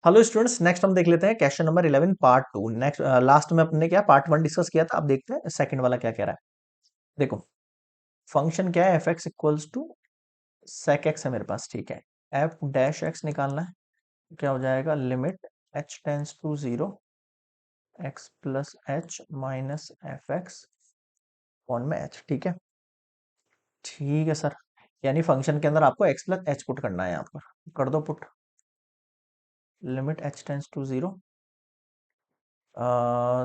Hello students, next हम देख लेते हैं question number 11 part 2। Next last में अपने क्या पार्ट 1 डिस्कस किया था। अब देखते हैं सेकंड वाला क्या कह रहा है। देखो, फंक्शन क्या है, f x equals to sec x है मेरे पास। ठीक है, एफ डैश एक्स निकालना है। क्या हो जाएगा, limit h tends to zero x plus h minus f x one में एच। ठीक है, ठीक है सर। यानी फंक्शन के अंदर आपको एक्स प्लस एच पुट करना है। यहाँ पर कर दो put, limit h tends to zero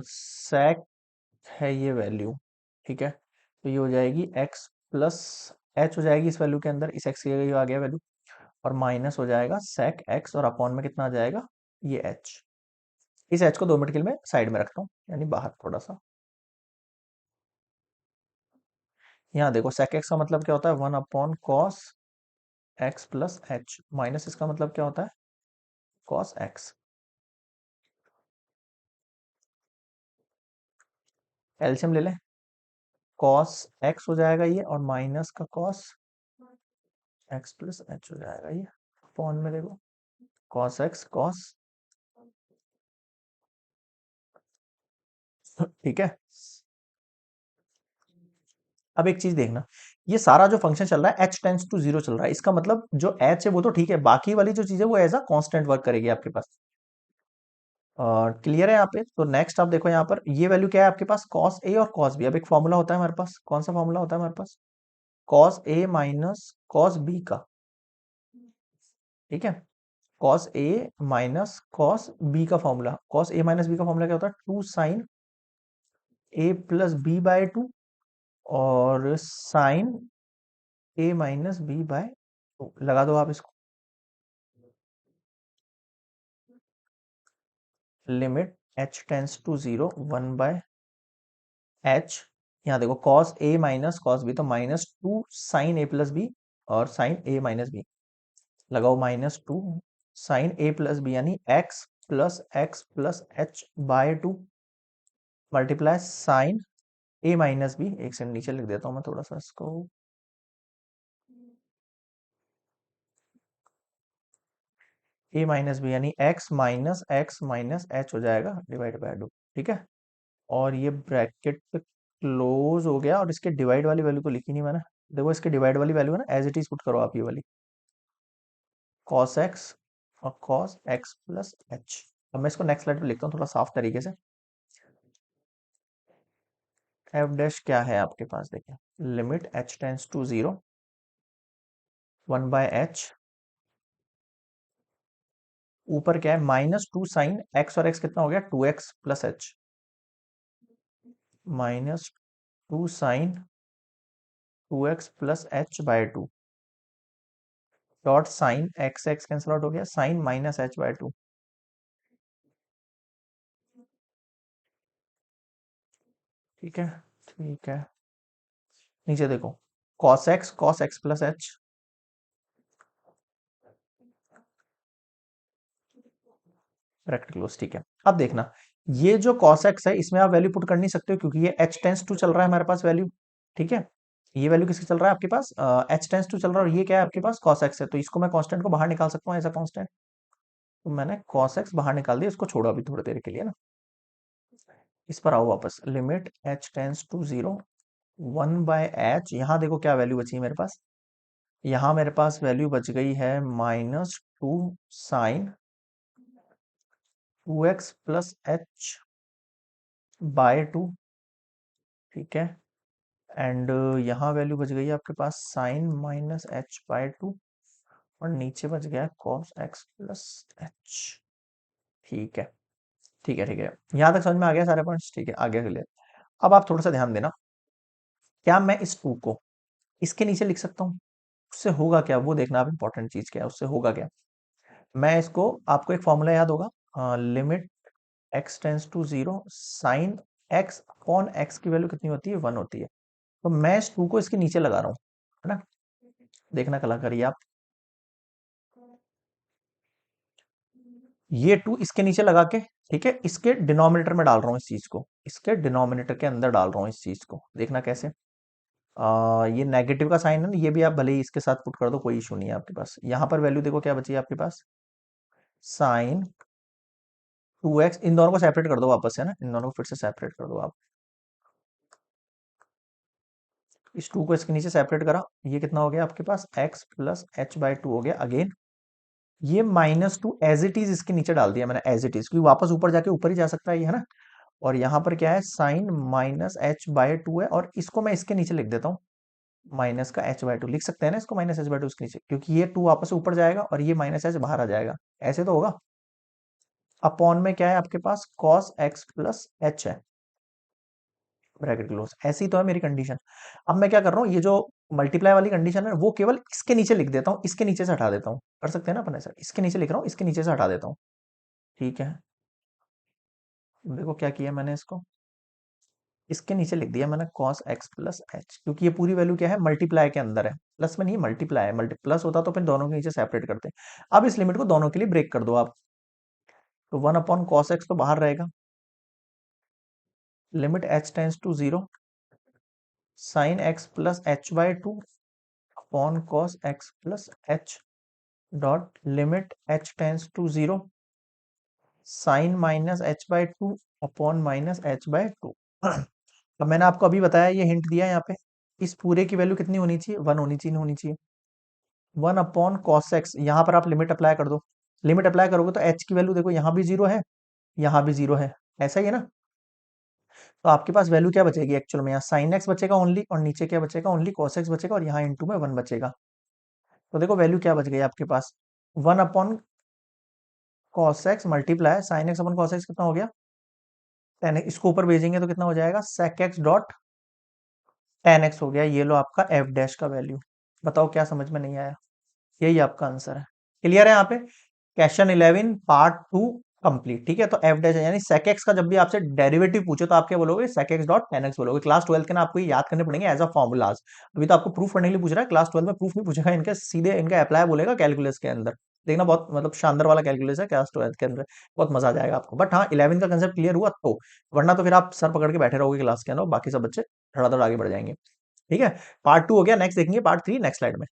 sec है ये वैल्यू। ठीक है, तो ये हो जाएगी x प्लस एच हो जाएगी इस वैल्यू के अंदर, इस x की जगह ये आ गया वैल्यू, और माइनस हो जाएगा sec x, और अपॉन में कितना आ जाएगा, ये h। इस h को 2 मिनट के लिए मैं साइड में रखता हूँ, यानी बाहर थोड़ा सा। यहाँ देखो, sec x का मतलब क्या होता है, 1/cos x plus h, minus इसका मतलब क्या होता है, cos x। एलसीएम ले लें, cos x हो जाएगा ये, और माइनस का cos x प्लस एच हो जाएगा ये, अपॉन में देखो cos x cos। ठीक है, अब एक चीज देखना, ये सारा जो फंक्शन चल रहा है h टेंस टू जीरो चल रहा है, इसका मतलब जो h है वो तो ठीक है, बाकी वाली जो चीज है वो एज अ कांस्टेंट वर्क करेगी आपके पास। और क्लियर है यहाँ पे। तो नेक्स्ट आप देखो, यहाँ पर ये वैल्यू क्या है आपके पास, cos a और cos b। अब एक फॉर्मूला होता है हमारे पास, कौन सा फॉर्मूला होता है हमारे पास, cos a minus cos b का। ठीक है, cos a minus cos b का formula, cos a minus b का फॉर्मूला क्या होता है, 2 sine a plus b by 2, और sine a minus b by 2 लगा दो आप इसको। Limit h tends to zero 1/h। यहाँ देखो, cos a minus cos b, तो -2 साइन a प्लस बी, और साइन a माइनस बी लगाओ, -2 साइन a प्लस बी, यानी x plus h by 2 multiply sine a minus b. एक second नीचे लिख देता हूँ मैं थोड़ा सा इसको, a माइनस बी यानी x माइनस h हो जाएगा डिवाइड बाय 2। ठीक है, और ये ब्रैकेट पे क्लोज हो गया, और इसके डिवाइड वाली वैल्यू को लिखी नहीं मैंने। देखो, इसके डिवाइड वाली वैल्यू है ना, एज इट इज पुट करो आप ये वाली, cos x और cos x प्लस h। अब मैं इसको नेक्स्ट स्लाइड पे लिखता हूँ थोड़ा साफ तरीके से। एफ डैश क्या है आपके पास, देखिए, limit h tends to zero 1/h, ऊपर क्या है, -2 साइन x, और x कितना हो गया, 2x plus h, -2 sine 2x plus h by 2, dot sine x x cancel out हो गया, साइन माइनस h बाय 2। ठीक है, ठीक है, नीचे देखो, cos x plus h, bracket close. ठीक है, अब देखना, ये जो cos x है इसमें आप वैल्यू पुट कर नहीं सकते हो, क्योंकि ये h टेंस टू चल रहा है हमारे पास वैल्यू। ठीक है, ये वैल्यू किसकी चल रहा है आपके पास, h टेंस टू चल रहा है, और ये क्या है आपके पास, cos x है, तो इसको मैं कांस्टेंट को बाहर निकाल सकता हूँ एज अ कांस्टेंट। तो मैंने cos x बाहर निकाल दिया, इसको छोड़ो अभी थोड़ी देर के लिए ना। इस पर आओ वापस, limit h tends to zero 1/h। यहाँ देखो क्या वैल्यू बची है मेरे पास, यहाँ मेरे पास वैल्यू बच गई है -2 sine 2x plus H bye 2। ठीक है, एंड यहाँ वैल्यू बच गई है आपके पास साइन माइनस एच बाय 2, और नीचे बच गया कॉस एक्स प्लस एच। ठीक है, ठीक है, ठीक है, यहाँ तक समझ में आ गया सारे पॉइंट्स। ठीक है, आगे के लिए अब आप थोड़ा सा ध्यान देना, क्या मैं इस 2 को इसके नीचे लिख सकता हूँ, उससे होगा क्या वो देखना आप, इंपॉर्टेंट चीज क्या है, उससे होगा क्या। मैं इसको, आपको एक फॉर्मूला याद होगा, limit x tends to zero sine x upon x की वैल्यू कितनी होती है, 1 होती है। तो मैं इस 2 को इसके नीचे लगा रहा हूँ, है ना, देखना कला करिए आप, ये 2 इसके नीचे लगा के, ठीक है, इसके डिनोमिनेटर में डाल रहा हूँ इस चीज को, इसके डिनोमिनेटर के अंदर डाल रहा हूँ इस चीज को, देखना कैसे। ये नेगेटिव का साइन है ना, ये भी आप भले ही इसके साथ पुट कर दो, कोई इशू नहीं है आपके पास। यहाँ पर वैल्यू देखो क्या बची है आपके पास, साइन 2x, इन दोनों को सेपरेट कर दो वापस से ना, इन दोनों को फिर से सेपरेट कर दो आप। इस 2 को इसके नीचे सेपरेट करा, ये कितना हो गया आपके पास, x plus h by to हो गया। अगेन ये -2 एज इट इज इसके नीचे डाल दिया मैंने, एज इट इज, क्योंकि वापस ऊपर जाके ऊपर ही जा सकता है ये, है ना। और यहाँ पर क्या है, sine minus h by two है, और इसको मैं इसके नीचे लिख देता हूँ, माइनस का एच बाय टू लिख सकते हैं ना इसको, माइनस एच बाय टू इसके नीचे, क्योंकि ये 2 वापस से ऊपर जाएगा और ये माइनस एच बाहर आ जाएगा, ऐसे तो होगा। अपॉन में क्या है आपके पास, कॉस एक्स प्लस एच है, ब्रैकेट क्लोज। ऐसी तो है मेरी कंडीशन। अब मैं क्या कर रहा हूँ, ये जो मल्टीप्लाई वाली कंडीशन है वो केवल इसके नीचे लिख देता हूँ, इसके नीचे से हटा देता हूँ, कर सकते हैं ना अपन ऐसा, इसके नीचे लिख रहा हूँ, इसके नीचे से हटा देता हूँ। ठीक है, देखो क्या किया मैंने, इसको इसके नीचे लिख दिया मैंने, cos x प्लस एच, क्योंकि ये पूरी वैल्यू क्या है, मल्टीप्लाई के अंदर है, प्लस में नहीं, मल्टीप्लाई है, मल्टी प्लस होता तो फिर दोनों के नीचे सेपरेट करते। अब इस लिमिट को दोनों के लिए ब्रेक कर दो आप, तो 1/cos x तो बाहर रहेगा, limit h tends to 0, sine x plus h by two upon cos x plus h dot limit h tends to 0, sine minus h by two upon minus h by two. अब मैंने आपको अभी बताया, ये hint दिया यहाँ पे, इस पूरे की वैल्यू कितनी होनी चाहिए, 1 होनी चाहिए, होनी चाहिए 1/cos x। यहाँ पर आप लिमिट अप्लाई कर दो, लिमिट अप्लाई करोगे तो h की वैल्यू देखो, यहाँ भी 0 है, यहाँ भी 0 है, ऐसा ही है ना। तो आपके पास वैल्यू क्या बचेगी एक्चुअल में, यहाँ साइन एक्स बचेगा ओनली, और नीचे क्या बचेगा, ओनली कॉस एक्स बचेगा, और यहाँ इंटू में 1 बचेगा। तो देखो वैल्यू क्या बच गई आपके पास, 1/cos x multiply sine x अपन कॉस एक्स, कितना हो गया 10, इसको ऊपर भेजेंगे तो कितना हो जाएगा, sec x डॉट 10x हो गया। ये लो आपका एफ डैश का वैल्यू। बताओ क्या समझ में नहीं आया, यही आपका आंसर है। क्लियर है यहाँ पे, क्वेश्चन 11 पार्ट 2 कंप्लीट। ठीक है, तो एफ डैश यानी sec x का जब भी आपसे डेरिवेटिव पूछे तो आप क्या बोलोगे, sec x डॉट 10x बोलोगे। क्लास 12 के ना आपको ये याद करने पड़ेंगे एज अ फॉर्मूलाज, अभी तो आपको प्रूफ करने के लिए पूछ रहा है, क्लास 12 में प्रूफ नहीं पूछेगा इनका, सीधे इनका अप्लाई बोलेगा कैलकुलस के अंदर। देखना बहुत मतलब शानदार वाला कैलकुलस है क्लास 12 के अंदर, बहुत मजा आ जाएगा आपको। बट हाँ, 11 का कंसेप्ट क्लियर हुआ तो, वरना तो फिर आप सर पकड़ के बैठे रहोगे क्लास के अंदर, बाकी सब बच्चे धड़ाधड़ आगे बढ़ जाएंगे। ठीक है, पार्ट 2 हो गया, नेक्स्ट देखेंगे पार्ट 3 नेक्स्ट स्लाइड में।